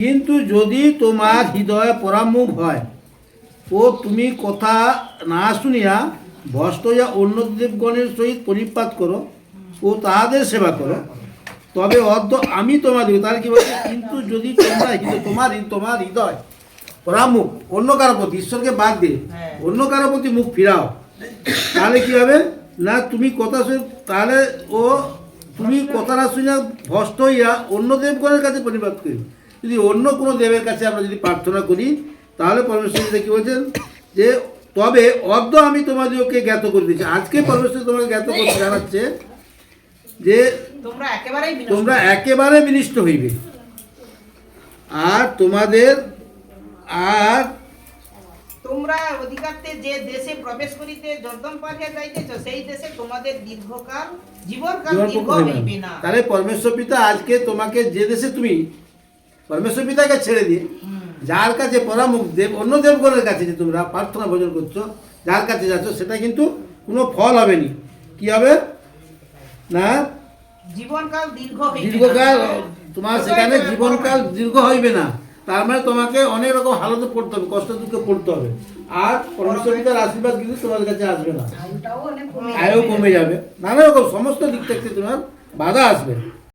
কিন্তু যদি তোমার হৃদয়ে পরামুখ হয় ও তুমি কথা না শুনিয়া ভ্রষ্ট হইয়া অন্য দেবগণের সহিত পরিপাত করো ও তাহাদের সেবা করো, তবে অদ্য আমি তোমাদের, তাহলে কি বলছে, কিন্তু যদি তোমরা তোমার হৃদয় পরামুখ অন্য কারো প্রতি, ঈশ্বরকে বাদ দিয়ে অন্য কারো প্রতি মুখ ফিরাও, তাহলে কি হবে না, তুমি কথা শুনে, তাহলে তুমি কথা না শুনে ভ্রষ্ট হইয়া অন্য দেবগণের কাছে পরিপাত করি। যদি অন্য কোনো দেবের কাছে আমরা যদি প্রার্থনা করি, তাহলে পরমেশ্বর কি বলছেন যে তবে অদ্য আমি তোমাদেরকে জ্ঞাত করে দিচ্ছি। আজকে পরমেশ্বর তোমাকে জ্ঞাত করতে জানাচ্ছে যে তোমরা একেবারে বিনিষ্ট হইবে, আর তোমরা অধিকারতে যে দেশে প্রবেশ করিতে জর্দন পাড়িয়া যাইতেছ, সেই দেশে তোমাদের দীর্ঘকাল জীবনকাল দীর্ঘ হইবে না। তাহলে পরমেশ্বর পিতা আজকে তোমাকে যে দেশে তুমি পরমেশ্বর পিতাকে ছেড়ে দিয়ে যার কাছে পরামুখ দেব অন্য দেবগণের কাছে যে তোমরা প্রার্থনা ভোজন করছো, যার কাছে যাচ্ছ, সেটা কিন্তু কোনো ফল হবে না। কি হবে না, জীবনকাল দীর্ঘকাল তোমার সেখানে জীবনকাল দীর্ঘ হইবে না। তার মানে তোমাকে অনেক রকম হালতে পড়তে হবে, কষ্ট দুঃখে পড়তে হবে, আর পরমেশ্বর পিতার আশীর্বাদ কিন্তু তোমার কাছে আসবে না, আয়ও কমে যাবে, নানা রকম সমস্ত দিক থেকে তোমার বাধা আসবে।